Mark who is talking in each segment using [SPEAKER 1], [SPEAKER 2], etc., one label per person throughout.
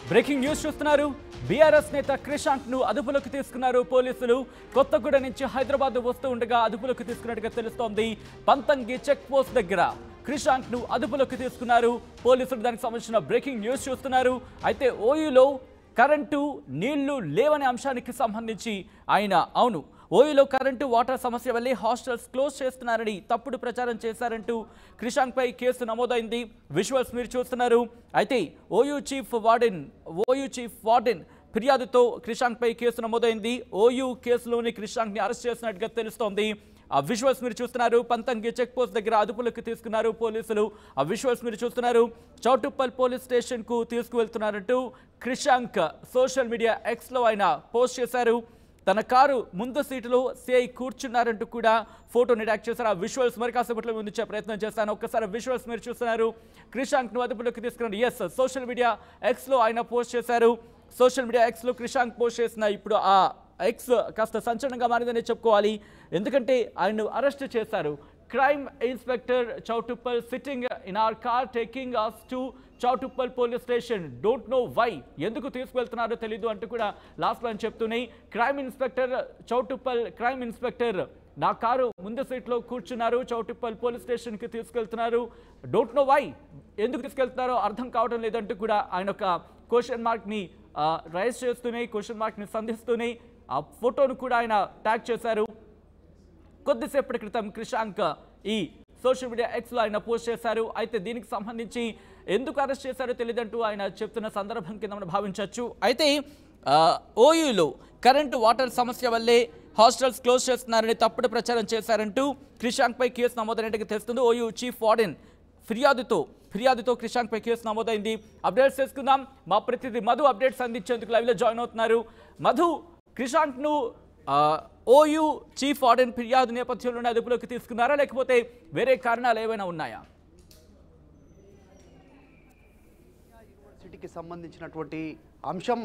[SPEAKER 1] Breaking news చూస్తున్నారు. BRS నేత క్రిషాంక్ ను అదుపులోకి తీసుకున్నారు పోలీసులు. కొత్తగూడ నుంచి హైదరాబాద్ వస్తూ ఉండగా అదుపులోకి తీసుకున్నట్టుగా తెలుస్తోంది. పంతంగి చెక్ పోస్ట్ దగ్గర క్రిషాంక్ ను అదుపులోకి తీసుకున్నారు పోలీసులు. దానికి సంబంధించిన బ్రేకింగ్ న్యూస్ చూస్తున్నారు. అయితే ఓయూలో కరెంటు నీళ్లు లేవనే అంశానికి సంబంధించి ఆయన అవును ఓయూలో కరెంటు వాటర్ సమస్య వల్లే హాస్టల్స్ క్లోజ్ చేస్తున్నారని తప్పుడు ప్రచారం చేశారంటూ క్రిషాంక్ పై కేసు నమోదైంది. విజువల్స్ మీరు చూస్తున్నారు. అయితే ఓయూ చీఫ్ వార్డెన్ ఫిర్యాదుతో క్రిషాంక్ పై కేసు నమోదైంది. ఓయూ కేసులోని క్రిషాంక్ ని అరెస్ట్ చేసినట్టుగా తెలుస్తోంది. ఆ విజువల్స్ మీరు చూస్తున్నారు. పంతంగి చెక్ పోస్ట్ దగ్గర అదుపులోకి తీసుకున్నారు పోలీసులు. ఆ విజువల్స్ మీరు చూస్తున్నారు. చౌటుప్పల్ పోలీస్ స్టేషన్ కు తీసుకువెళ్తున్నారంటూ క్రిషాంక్ సోషల్ మీడియా ఎక్స్ లో ఆయన పోస్ట్ చేశారు. తన కారు ముందు సీటులో సిఐ కూర్చున్నారంటూ కూడా ఫోటోని ట్యాగ్ చేశారు. ఆ విజువల్స్ మరి కాసేపట్లో ముందుంచే ప్రయత్నం చేస్తాను. ఒక్కసారి విజువల్స్ మీరు చూస్తున్నారు. క్రిషాంక్ ను అదుపులోకి తీసుకున్నారు. ఎస్, సోషల్ మీడియా ఎక్స్ లో ఆయన పోస్ట్ చేశారు. సోషల్ మీడియా ఎక్స్ లో క్రిషాంక్ పోస్ట్ చేసిన ఇప్పుడు ఆ ఎక్స్ కాస్త సంచలనంగా మారిందని చెప్పుకోవాలి. ఎందుకంటే ఆయన్ను అరెస్ట్ చేశారు. Crime inspector Choutuppal sitting in our car taking us to Choutuppal police station, don't know why, ఎందుకు తీసుకువెళ్తున్నారో తెలీదు అంటూ కూడా లాస్ట్ లో చెప్తున్నాయి. Crime inspector Choutuppal crime inspector నా కారు ముందు సీట్లో కూర్చున్నారు, చౌటుప్పల్ పోలీస్ స్టేషన్కి తీసుకెళ్తున్నారు, డోంట్ నో వై, ఎందుకు తీసుకెళ్తున్నారో అర్థం కావడం లేదంటూ కూడా ఆయన ఒక క్వశ్చన్ మార్క్ని రైజ్ చేస్తూనే క్వశ్చన్ మార్క్ని సంధిస్తూనే ఆ ఫోటోను కూడా ఆయన ట్యాగ్ చేశారు. కొద్దిసేపటి క్రితం క్రిషాంక్ ఈ సోషల్ మీడియా ఎక్స్లో ఆయన పోస్ట్ చేశారు. అయితే దీనికి సంబంధించి ఎందుకు అరెస్ట్ చేశారో తెలియదంటూ ఆయన చెప్తున్న సందర్భం కింద మనం భావించవచ్చు. అయితే ఓయూలో కరెంటు వాటర్ సమస్య వల్లే హాస్టల్స్ క్లోజ్ చేస్తున్నారని తప్పుడు ప్రచారం చేశారంటూ క్రిషాంక్ పై కేసు నమోదైనట్టుగా తెలుస్తుంది. ఓయూ చీఫ్ వార్డెన్ ఫిర్యాదుతో క్రిషాంక్ పై కేసు నమోదైంది. అప్డేట్స్ చేసుకుందాం. మా ప్రతినిధి మధు అప్డేట్స్ అందించేందుకు లైవ్లో జాయిన్ అవుతున్నారు. మధు, క్రిషాంక్ ను ఓయూ చీఫ్ వార్డెన్ ఫిర్యాదు నేపథ్యంలోనే అదుపులోకి తీసుకున్నారా, లేకపోతే వేరే కారణాలు ఏమైనా ఉన్నాయా?
[SPEAKER 2] యూనివర్సిటీకి సంబంధించినటువంటి అంశం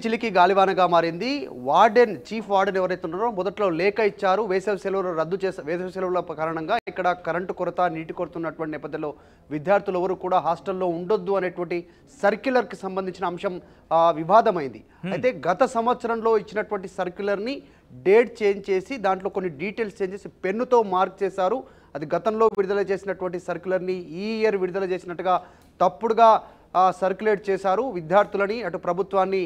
[SPEAKER 2] చిలికి గాలివానగా మారింది. చీఫ్ వార్డెన్ ఎవరైతే ఉన్నారో మొదట్లో లేఖ ఇచ్చారు. వేసవి సెలవుల కారణంగా ఇక్కడ కరెంటు కొరత, నీటి కొరత ఉన్నటువంటి నేపథ్యంలో విద్యార్థులు ఎవరు కూడా హాస్టల్లో ఉండొద్దు అనేటువంటి సర్క్యులర్కి సంబంధించిన అంశం వివాదమైంది. అయితే గత సంవత్సరంలో ఇచ్చినటువంటి సర్క్యులర్ని డేట్ చేంజ్ చేసి దాంట్లో కొన్ని డీటెయిల్స్ చేంజ్ చేసి పెన్నుతో మార్క్ చేశారు. అది గతంలో విడుదల చేసినటువంటి సర్క్యులర్ని ఈ ఇయర్ విడుదల చేసినట్టుగా తప్పుడుగా సర్క్యులేట్ చేశారు. విద్యార్థులని అటు ప్రభుత్వాన్ని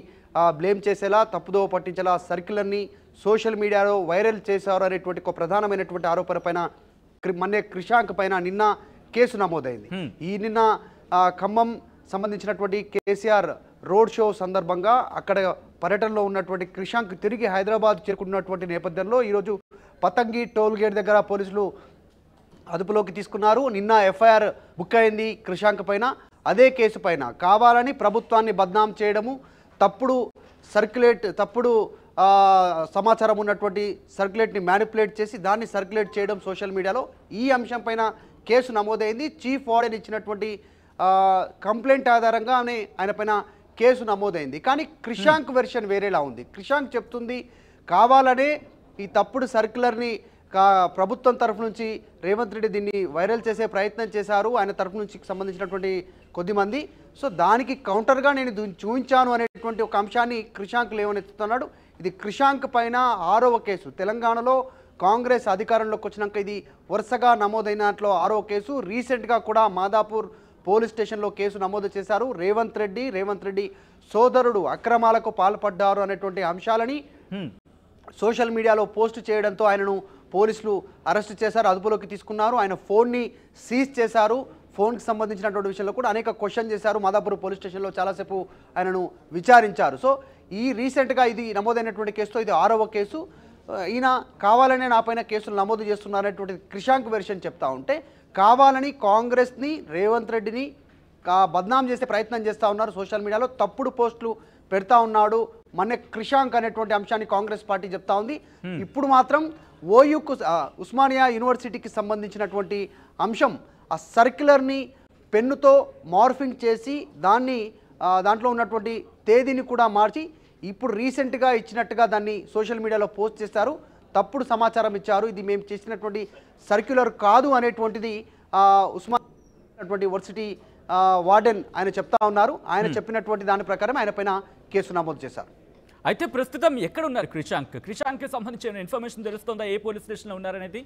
[SPEAKER 2] బ్లేమ్ చేసేలా, తప్పుదో పట్టించేలా సర్క్యులర్ని సోషల్ మీడియాలో వైరల్ చేశారు అనేటువంటి ఒక ప్రధానమైనటువంటి ఆరోపణ పైన క్రిషాంక్ పైన నిన్న కేసు నమోదైంది. నిన్న ఖమ్మం సంబంధించినటువంటి కేసీఆర్ రోడ్ షో సందర్భంగా అక్కడ పర్యటనలో ఉన్నటువంటి క్రిషాంక్ తిరిగి హైదరాబాద్ చేరుకున్నటువంటి నేపథ్యంలో ఈరోజు పతంగి టోల్ గేట్ దగ్గర పోలీసులు అదుపులోకి తీసుకున్నారు. నిన్న ఎఫ్ఐఆర్ బుక్ అయింది క్రిషాంక్ పైన. అదే కేసు పైన కావాలని ప్రభుత్వాన్ని బద్నాం చేయడము, తప్పుడు సమాచారం ఉన్నటువంటి సర్క్యులేట్ని మ్యానిపులేట్ చేసి దాన్ని సర్క్యులేట్ చేయడం సోషల్ మీడియాలో, ఈ అంశం పైన కేసు నమోదైంది. చీఫ్ వార్డెన్ ఇచ్చినటువంటి కంప్లైంట్ ఆధారంగా ఆయన పైన కేసు నమోదైంది. కానీ క్రిషాంక్ వెర్షన్ వేరేలా ఉంది. క్రిషాంక్ చెప్తుంది కావాలనే ఈ తప్పుడు సర్క్యులర్ని ప్రభుత్వం తరఫు నుంచి రేవంత్ రెడ్డి దీన్ని వైరల్ చేసే ప్రయత్నం చేశారు, ఆయన తరఫు నుంచి సంబంధించినటువంటి కొద్దిమంది. సో దానికి కౌంటర్గా నేను చూపించాను అనేటువంటి ఒక అంశాన్ని క్రిషాంక్ లేవనెత్తుతున్నాడు. ఇది క్రిషాంక్ పైన 6వ కేసు. తెలంగాణలో కాంగ్రెస్ అధికారంలోకి వచ్చినాక ఇది వరుసగా నమోదైనట్లో 6వ కేసు. రీసెంట్గా కూడా మాదాపూర్ పోలీస్ స్టేషన్లో కేసు నమోదు చేశారు. రేవంత్ రెడ్డి సోదరుడు అక్రమాలకు పాల్పడ్డారు అనేటువంటి అంశాలని సోషల్ మీడియాలో పోస్ట్ చేయడంతో ఆయనను పోలీసులు అరెస్ట్ చేశారు, అదుపులోకి తీసుకున్నారు. ఆయన ఫోన్ని సీజ్ చేశారు. ఫోన్కి సంబంధించినటువంటి విషయంలో కూడా అనేక క్వశ్చన్ చేశారు. మాదాపూర్ పోలీస్ స్టేషన్లో చాలాసేపు ఆయనను విచారించారు. సో ఈ రీసెంట్గా ఇది నమోదైనటువంటి కేసుతో ఇది 6వ కేసు. ఈయన కావాలనే నా పైన కేసులు నమోదు చేస్తున్నారనేటువంటి క్రిషాంక్ వెర్షన్ చెప్తా ఉంటే, కావాలని కాంగ్రెస్ని, రేవంత్ రెడ్డిని బద్నాం చేసే ప్రయత్నం చేస్తూ ఉన్నారు. సోషల్ మీడియాలో తప్పుడు పోస్టులు పెడతా ఉన్నాడు మన క్రిషాంక్ అనేటువంటి అంశాన్ని కాంగ్రెస్ పార్టీ చెప్తా ఉంది. ఇప్పుడు మాత్రం ఓయూకు ఉస్మానియా యూనివర్సిటీకి సంబంధించినటువంటి అంశం, ఆ సర్క్యులర్ని పెన్నుతో మార్ఫింగ్ చేసి దాంట్లో ఉన్నటువంటి తేదీని కూడా మార్చి ఇప్పుడు రీసెంట్గా ఇచ్చినట్టుగా దాన్ని సోషల్ మీడియాలో పోస్ట్ చేశారు. తప్పుడు సమాచారం ఇచ్చారు. ఇది మేము చేసినటువంటి సర్క్యులర్ కాదు అనేటువంటిది ఉస్మానియా యూనివర్సిటీ వార్డెన్ ఆయన చెప్తా ఉన్నారు. ఆయన చెప్పినటువంటి దాని ప్రకారం ఆయన పైన కేసు నమోదు చేశారు.
[SPEAKER 1] అయితే ప్రస్తుతం ఎక్కడ ఉన్నారు క్రిషాంక్కి సంబంధించిన ఇన్ఫర్మేషన్ తెలుస్తుందా, ఏ పోలీస్ స్టేషన్లో ఉన్నారనేది?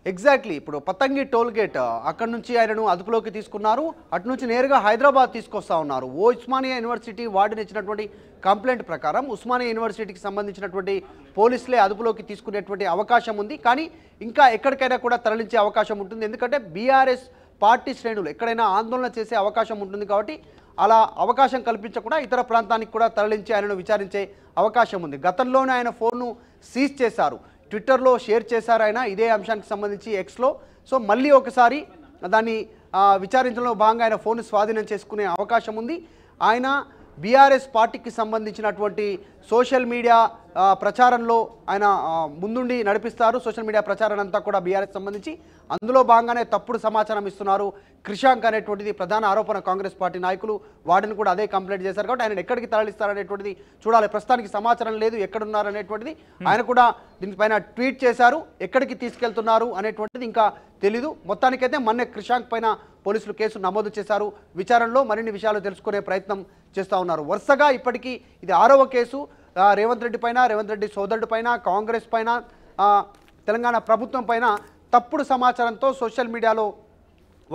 [SPEAKER 2] ఎగ్జాక్ట్లీ ఇప్పుడు పతంగి టోల్ గేట్ అక్కడ నుంచి ఆయనను అదుపులోకి తీసుకున్నారు. అటు నుంచి నేరుగా హైదరాబాద్ తీసుకొస్తా ఉన్నారు. ఉస్మానియా యూనివర్సిటీ వార్డెన్ ఇచ్చినటువంటి కంప్లైంట్ ప్రకారం ఉస్మానియా యూనివర్సిటీకి సంబంధించినటువంటి పోలీసులే అదుపులోకి తీసుకునేటువంటి అవకాశం ఉంది. కానీ ఇంకా ఎక్కడికైనా కూడా తరలించే అవకాశం ఉంటుంది. ఎందుకంటే బీఆర్ఎస్ పార్టీ శ్రేణులు ఎక్కడైనా ఆందోళన చేసే అవకాశం ఉంటుంది. కాబట్టి అలా అవకాశం కల్పించకుండా ఇతర ప్రాంతానికి కూడా తరలించి ఆయనను విచారించే అవకాశం ఉంది. గతంలోనే ఆయన ఫోన్ను సీజ్ చేశారు, ట్విట్టర్లో షేర్ చేశారు ఆయన ఇదే అంశానికి సంబంధించి ఎక్స్లో. సో మళ్ళీ ఒకసారి దాన్ని విచారించడంలో భాగంగా ఆయన ఫోన్ స్వాధీనం చేసుకునే అవకాశం ఉంది. ఆయన బీఆర్ఎస్ పార్టీకి సంబంధించినటువంటి సోషల్ మీడియా ప్రచారంలో ఆయన ముందుండి నడిపిస్తారు. సోషల్ మీడియా ప్రచారం అంతా కూడా బీఆర్ఎస్ సంబంధించి అందులో భాగంగానే తప్పుడు సమాచారం ఇస్తున్నారు క్రిషాంక్ అనేటువంటిది ప్రధాన ఆరోపణ. కాంగ్రెస్ పార్టీ నాయకులు వాటిని కూడా అదే కంప్లైంట్ చేశారు. కాబట్టి ఆయన ఎక్కడికి తరలిస్తారనేటువంటిది చూడాలి. ప్రస్తుతానికి సమాచారం లేదు ఎక్కడున్నారు అనేటువంటిది. ఆయన కూడా దీనిపైన ట్వీట్ చేశారు, ఎక్కడికి తీసుకెళ్తున్నారు అనేటువంటిది ఇంకా తెలీదు. మొత్తానికైతే మొన్నే క్రిషాంక్ పైన పోలీసులు కేసు నమోదు చేశారు. విచారణలో మరిన్ని విషయాలు తెలుసుకునే ప్రయత్నం చేస్తూ ఉన్నారు. వరుసగా ఇప్పటికీ ఇది 6వ కేసు రేవంత్ రెడ్డి పైన, రేవంత్ రెడ్డి సోదరుడి పైన, కాంగ్రెస్ పైన, తెలంగాణ ప్రభుత్వం పైన తప్పుడు సమాచారంతో సోషల్ మీడియాలో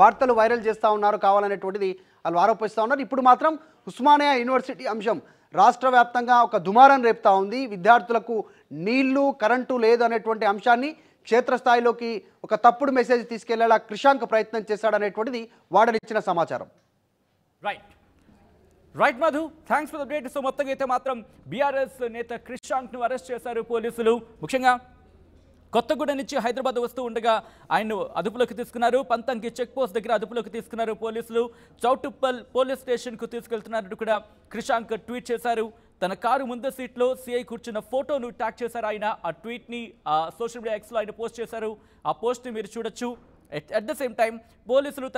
[SPEAKER 2] వార్తలు వైరల్ చేస్తూ ఉన్నారు కావాలనేటువంటిది వాళ్ళు ఆరోపిస్తూ ఉన్నారు. ఇప్పుడు మాత్రం ఉస్మానియా యూనివర్సిటీ అంశం రాష్ట్ర వ్యాప్తంగా ఒక దుమారం రేపుతా ఉంది. విద్యార్థులకు నీళ్లు కరెంటు లేదు అనేటువంటి అంశాన్ని క్షేత్రస్థాయిలోకి ఒక తప్పుడు మెసేజ్ తీసుకెళ్లేలా క్రిషాంక్ ప్రయత్నం చేశాడనేటువంటిది వాడనిచ్చిన సమాచారం.
[SPEAKER 1] Right Madhu, thanks for the update. So మొత్తంగా అయితే మాత్రం బీఆర్ఎస్ నేత క్రిషాంక్ను అరెస్ట్ చేశారు పోలీసులు. ముఖ్యంగా కొత్తగూడెం నుంచి హైదరాబాద్ వస్తూ ఉండగా ఆయన్ను అదుపులోకి తీసుకున్నారు. పంతంకి చెక్ పోస్ట్ దగ్గర అదుపులోకి తీసుకున్నారు పోలీసులు. చౌటుప్పల్ పోలీస్ స్టేషన్కు తీసుకెళ్తున్నట్టు కూడా క్రిషాంక్ ట్వీట్ చేశారు. తన కారు ముందు సీట్లో సిఐ కూర్చున్న ఫోటోను ట్యాగ్ చేశారు ఆయన. ఆ ట్వీట్ని సోషల్ మీడియా ఎక్స్లో ఆయన పోస్ట్ చేశారు. ఆ పోస్ట్ని మీరు చూడొచ్చు. అట్ ద సేమ్ టైం పోలీసులు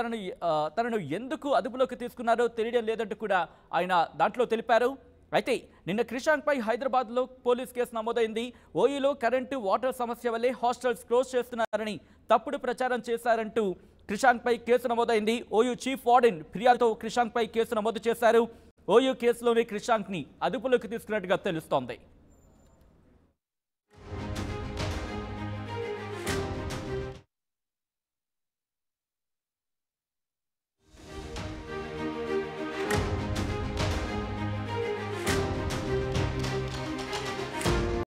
[SPEAKER 1] తనను ఎందుకు అదుపులోకి తీసుకున్నారో తెలియడం లేదంటూ కూడా ఆయన దాంట్లో తెలిపారు. అయితే నిన్న క్రిషాంక్పై హైదరాబాద్లో పోలీస్ కేసు నమోదైంది. ఓయూలో కరెంటు వాటర్ సమస్య వల్లే హాస్టల్స్ క్లోజ్ చేస్తున్నారని తప్పుడు ప్రచారం చేశారంటూ క్రిషాంక్పై కేసు నమోదైంది. ఓయూ చీఫ్ వార్డెన్ ఫిర్యాదుతో క్రిషాంక్పై కేసు నమోదు చేశారు. ఓయూ కేసులోని క్రిషాంక్ని అదుపులోకి తీసుకున్నట్టుగా తెలుస్తోంది.